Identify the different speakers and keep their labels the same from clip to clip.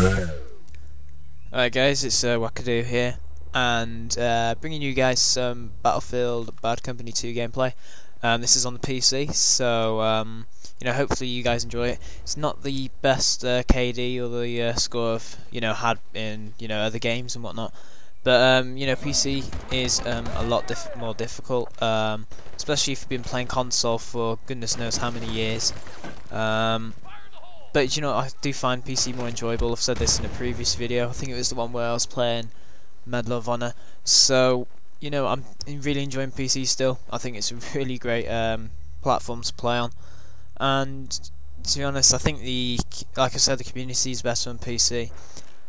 Speaker 1: Alright guys, it's Wackadooooooooo here, and bringing you guys some Battlefield Bad Company 2 gameplay. This is on the PC, so hopefully you guys enjoy it. It's not the best KD or the score I've had in other games and whatnot, but PC is a lot more difficult, especially if you've been playing console for goodness knows how many years. But I do find PC more enjoyable. I've said this in a previous video. I think it was the one where I was playing Medal of Honor. So I'm really enjoying PC still. I think it's a really great platform to play on. And to be honest, I think like I said, the community is better on PC.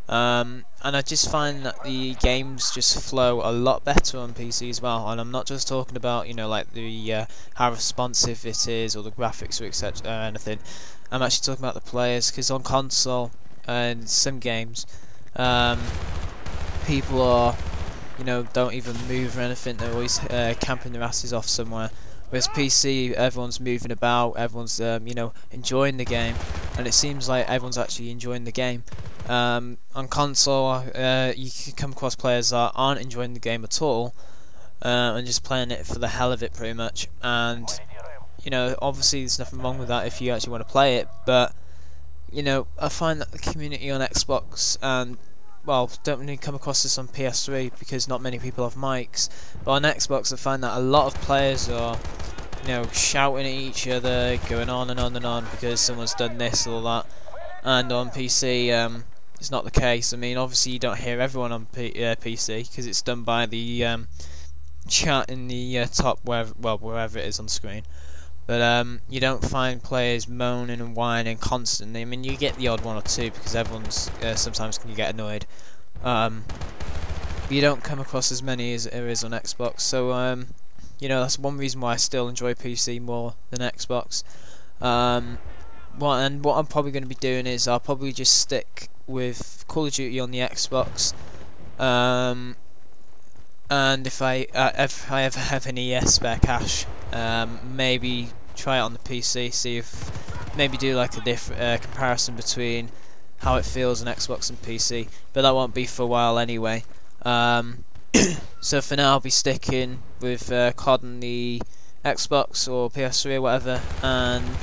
Speaker 1: And I just find that the games just flow a lot better on PC as well. And I'm not just talking about like the how responsive it is or the graphics or etc. or anything. I'm actually talking about the players, because on console and some games, people are don't even move or anything. They're always camping their asses off somewhere. Whereas PC, everyone's moving about, everyone's enjoying the game, and it seems like everyone's actually enjoying the game. On console, you can come across players that aren't enjoying the game at all, and just playing it for the hell of it, pretty much. And obviously there's nothing wrong with that if you actually want to play it, but I find that the community on Xbox, and well, don't really come across this on PS3 because not many people have mics, but on Xbox I find that a lot of players are shouting at each other, going on and on and on because someone's done this or that. And on PC it's not the case. I mean, obviously you don't hear everyone on PC because it's done by the chat in the top, wherever it is on the screen. But you don't find players moaning and whining constantly. I mean, you get the odd one or two because everyone's sometimes can get annoyed. But you don't come across as many as there is on Xbox. So that's one reason why I still enjoy PC more than Xbox. What I'm probably going to be doing is I'll probably just stick with Call of Duty on the Xbox. And if I ever have any spare cash, maybe try it on the PC, see if maybe do like a comparison between how it feels on Xbox and PC, but that won't be for a while anyway. So for now I'll be sticking with COD on the Xbox or PS3 or whatever, and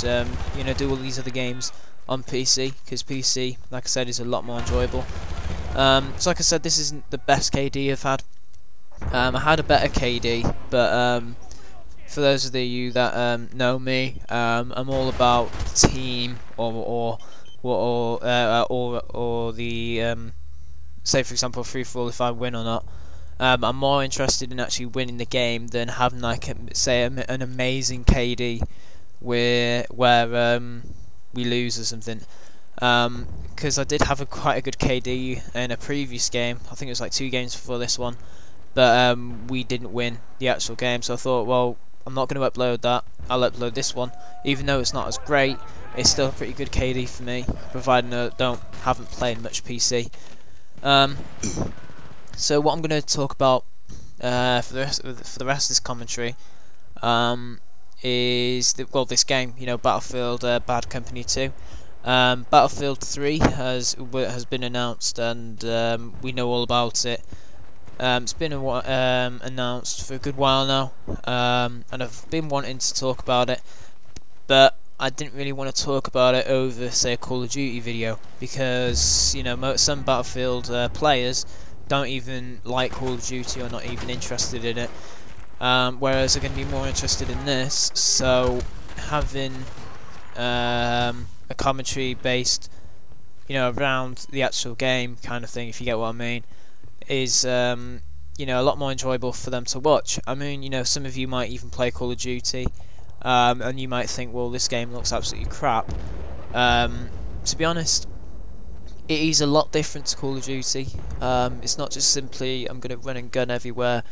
Speaker 1: do all these other games on PC, because PC, like I said, is a lot more enjoyable. So like I said, this isn't the best KD I've had. I had a better KD, but for those of you that know me, I'm all about team or the say for example free for all if I win or not. I'm more interested in actually winning the game than having like say an amazing KD where we lose or something. Because I did have quite a good KD in a previous game. I think it was like 2 games before this one. But we didn't win the actual game, so I thought, well, I'm not going to upload that. I'll upload this one, even though it's not as great. It's still a pretty good KD for me, providing I haven't played much PC. So what I'm going to talk about for the rest of this commentary is this game, Battlefield Bad Company 2. Battlefield 3 has been announced, and we know all about it. It's been announced for a good while now, and I've been wanting to talk about it, but I didn't really want to talk about it over, say, a Call of Duty video, because some Battlefield players don't even like Call of Duty or not even interested in it, whereas they're going to be more interested in this. So having a commentary based around the actual game kind of thing, if you get what I mean, is a lot more enjoyable for them to watch. I mean, some of you might even play Call of Duty, and you might think, well, this game looks absolutely crap. To be honest, it is a lot different to Call of Duty. It's not just simply I'm going to run and gun everywhere.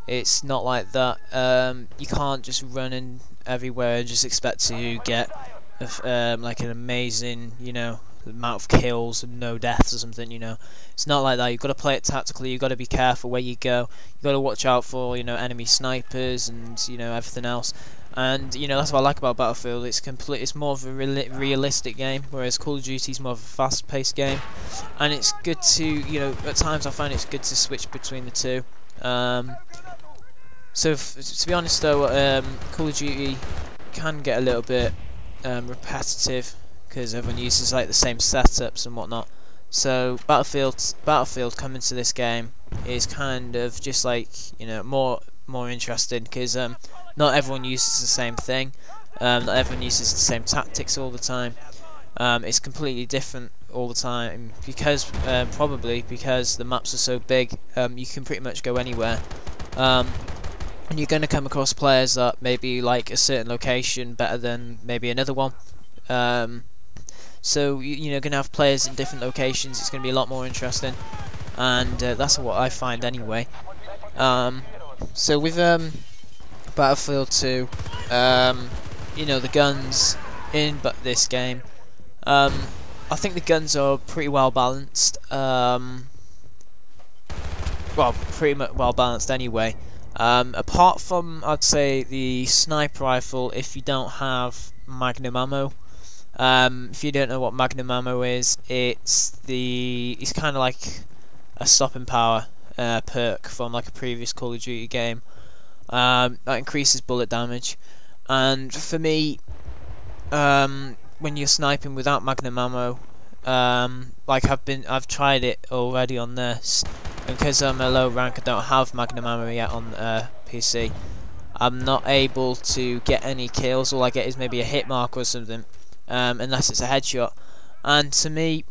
Speaker 1: It's not like that. You can't just run in everywhere and just expect to get like an amazing amount of kills and no deaths or something. It's not like that. You've got to play it tactically. You've got to be careful where you go. You've got to watch out for enemy snipers and everything else. And you know, that's what I like about Battlefield. It's more of a realistic game, whereas Call of Duty is more of a fast-paced game. And it's good to, you know, at times I find it's good to switch between the two. So to be honest though, Call of Duty can get a little bit repetitive because everyone uses like the same setups and whatnot. So Battlefield coming to this game is kind of just like, you know, more interesting because not everyone uses the same thing. Not everyone uses the same tactics all the time. It's completely different all the time because probably because the maps are so big. You can pretty much go anywhere. And you're going to come across players that maybe like a certain location better than maybe another one. So you're going to have players in different locations. It's going to be a lot more interesting, and that's what I find anyway. So with Battlefield 2, you know, the guns in this game, I think the guns are pretty well balanced. Well, pretty much well balanced anyway. Apart from, I'd say, the sniper rifle, if you don't have magnum ammo. If you don't know what magnum ammo is, it's kind of like a stopping power perk from like a previous Call of Duty game. That increases bullet damage, and for me, when you're sniping without magnum ammo, like I've tried it already on this, and because I'm a low rank, I don't have magnum ammo yet on PC. I'm not able to get any kills. All I get is maybe a hit mark or something, unless it's a headshot. And to me,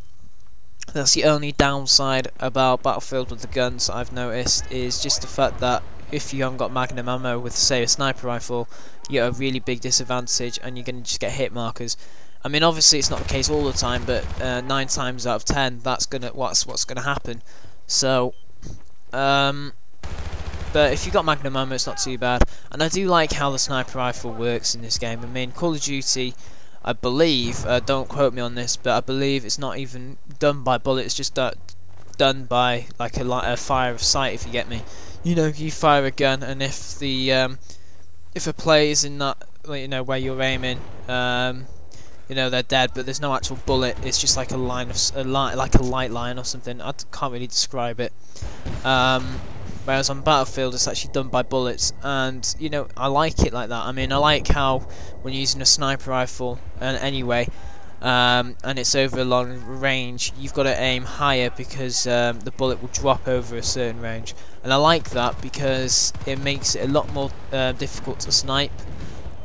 Speaker 1: that's the only downside about Battlefield with the guns I've noticed, is just the fact that if you haven't got magnum ammo with, say, a sniper rifle, you're at a really big disadvantage and you're going to just get hit markers. I mean, obviously it's not the case all the time, but 9 times out of 10 that's what's gonna happen. So but if you've got magnum ammo, it's not too bad. And I do like how the sniper rifle works in this game. I mean, Call of Duty, I believe, don't quote me on this, but I believe it's not even done by bullets, it's just done by like a fire of sight, if you get me. You know, you fire a gun, and if a player is in that, you know, where you're aiming, you know, they're dead, but there's no actual bullet. It's just like a line of like a light line or something. I can't really describe it. Whereas on Battlefield, it's actually done by bullets, and you know, I like it like that. I mean, I like how when you're using a sniper rifle, and anyway, and it's over a long range, you've got to aim higher because the bullet will drop over a certain range, and I like that because it makes it a lot more difficult to snipe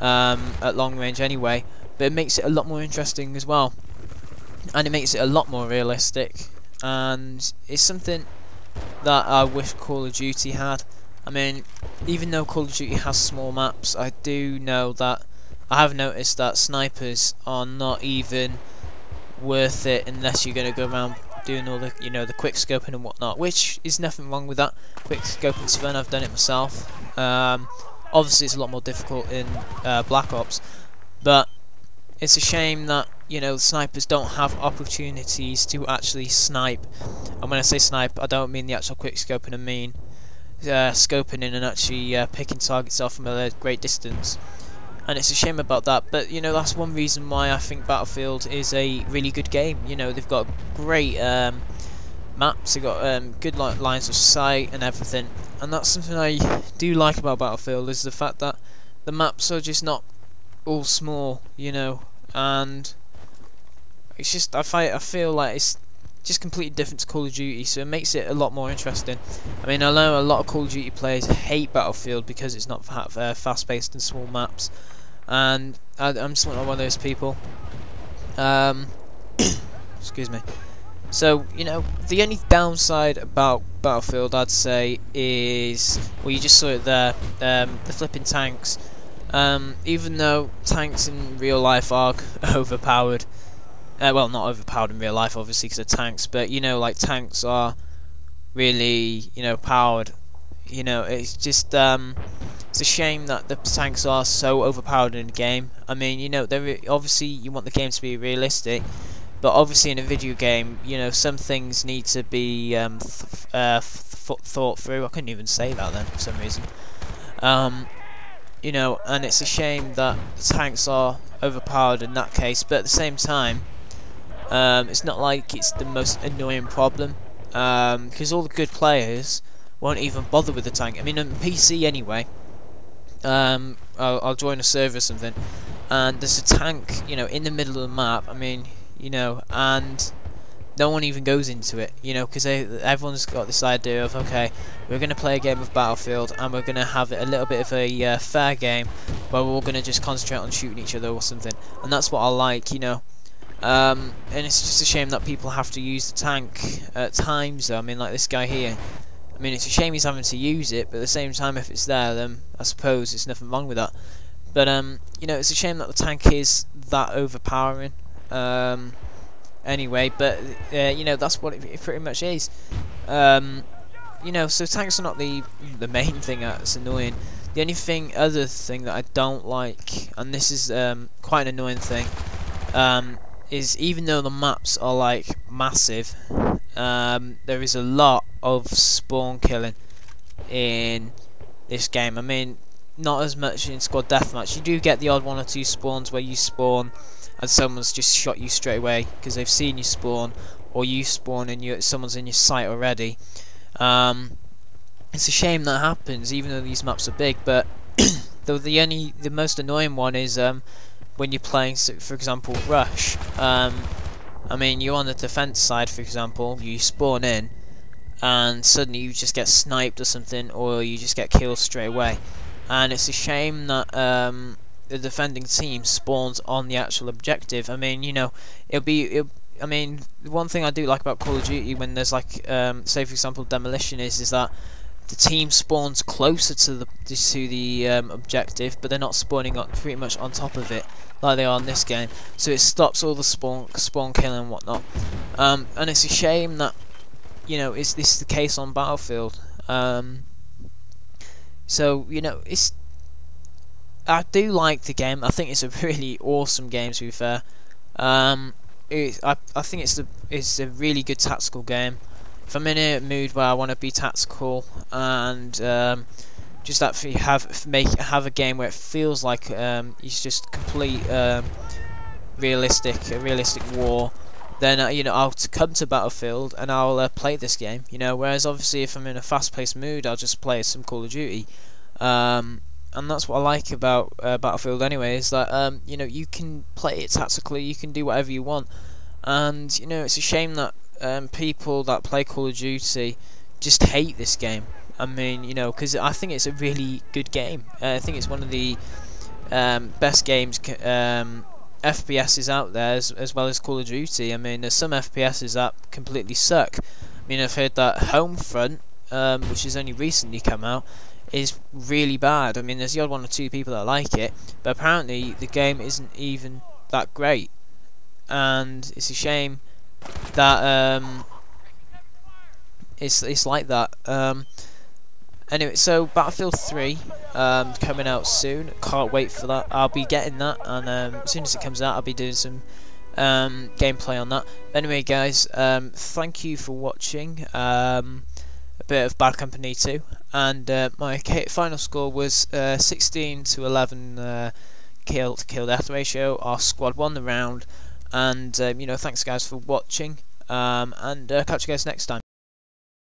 Speaker 1: at long range anyway. But it makes it a lot more interesting as well, and it makes it a lot more realistic, and it's something that I wish Call of Duty had. I mean, even though Call of Duty has small maps, I do know that I have noticed that snipers are not even worth it unless you're going to go around doing all the, you know, the quick scoping and whatnot, which is nothing wrong with that. Quick scoping's fun, I've done it myself. Obviously it's a lot more difficult in Black Ops, but it's a shame that, you know, snipers don't have opportunities to actually snipe. And when I say snipe, I don't mean the actual quick scoping, I mean scoping in and actually picking targets off from a great distance. And it's a shame about that, but you know, that's one reason why I think Battlefield is a really good game. You know, they've got great maps, they've got good lines of sight and everything, and that's something I do like about Battlefield, is the fact that the maps are just not all small, you know, and it's just, I feel like it's just completely different to Call of Duty, so it makes it a lot more interesting. I mean, I know a lot of Call of Duty players hate Battlefield because it's not fast-paced and small maps, and I'm just not one of those people. Excuse me. So, you know, the only downside about Battlefield, I'd say, is, well, you just saw it there, the flipping tanks. Even though tanks in real life are overpowered, well, not overpowered in real life, obviously, because they're tanks, but, you know, like, tanks are really, you know, powered. You know, it's just, it's a shame that the tanks are so overpowered in the game. I mean, you know, obviously, you want the game to be realistic, but obviously in a video game, you know, some things need to be thought through. I couldn't even say that then, for some reason. you know, and it's a shame that the tanks are overpowered in that case. But at the same time, it's not like it's the most annoying problem, because all the good players won't even bother with the tank. I mean, on PC anyway. I'll join a server or something, and there's a tank, you know, in the middle of the map. I mean, you know, and no one even goes into it, you know, because everyone's got this idea of, okay, we're going to play a game of Battlefield and we're going to have it a little bit of a fair game where we're all going to just concentrate on shooting each other or something, and that's what I like, you know. And it's just a shame that people have to use the tank at times, though. I mean, like this guy here, I mean, it's a shame he's having to use it, but at the same time, if it's there, then I suppose there's nothing wrong with that. But you know, it's a shame that the tank is that overpowering. Anyway, but you know, that's what it pretty much is. You know, so tanks are not the main thing that's annoying. The only other thing that I don't like, and this is quite an annoying thing, is even though the maps are like massive, there is a lot of spawn killing in this game. I mean, not as much in squad deathmatch. You do get the odd one or two spawns where you spawn and someone's just shot you straight away because they've seen you spawn, or you spawn and someone's in your sight already. It's a shame that happens, even though these maps are big. But the most annoying one is when you're playing, for example, Rush. I mean, you're on the defense side, for example, you spawn in, and suddenly you just get sniped or something, or you just get killed straight away. And it's a shame that the defending team spawns on the actual objective. I mean, you know, I mean, the one thing I do like about Call of Duty when there's like, say for example, demolition is that the team spawns closer to the objective, but they're not spawning up pretty much on top of it like they are in this game. So it stops all the spawn killing and whatnot. And it's a shame that, you know, this is the case on Battlefield. So, you know, I do like the game. I think it's a really awesome game, to be fair. I think it's a really good tactical game. If I'm in a mood where I want to be tactical and just actually have a game where it feels like it's just complete a realistic war, then you know, I'll come to Battlefield and I'll play this game. You know, whereas obviously if I'm in a fast-paced mood, I'll just play some Call of Duty. And that's what I like about Battlefield anyway, is that you know, you can play it tactically, you can do whatever you want, and you know, it's a shame that people that play Call of Duty just hate this game. I mean, you know, because I think it's a really good game. I think it's one of the best games, FPSs out there, as well as Call of Duty. I mean, there's some FPSs that completely suck. I mean, I've heard that Homefront, which has only recently come out, is really bad. I mean, there's the odd one or two people that like it, but apparently the game isn't even that great, and it's a shame that it's like that. Anyway, so Battlefield 3 coming out soon. Can't wait for that. I'll be getting that, and as soon as it comes out, I'll be doing some gameplay on that. Anyway, guys, thank you for watching. A bit of Bad Company 2, and my final score was 16-11 kill death ratio. Our squad won the round, and you know, thanks guys for watching, and catch you guys next time.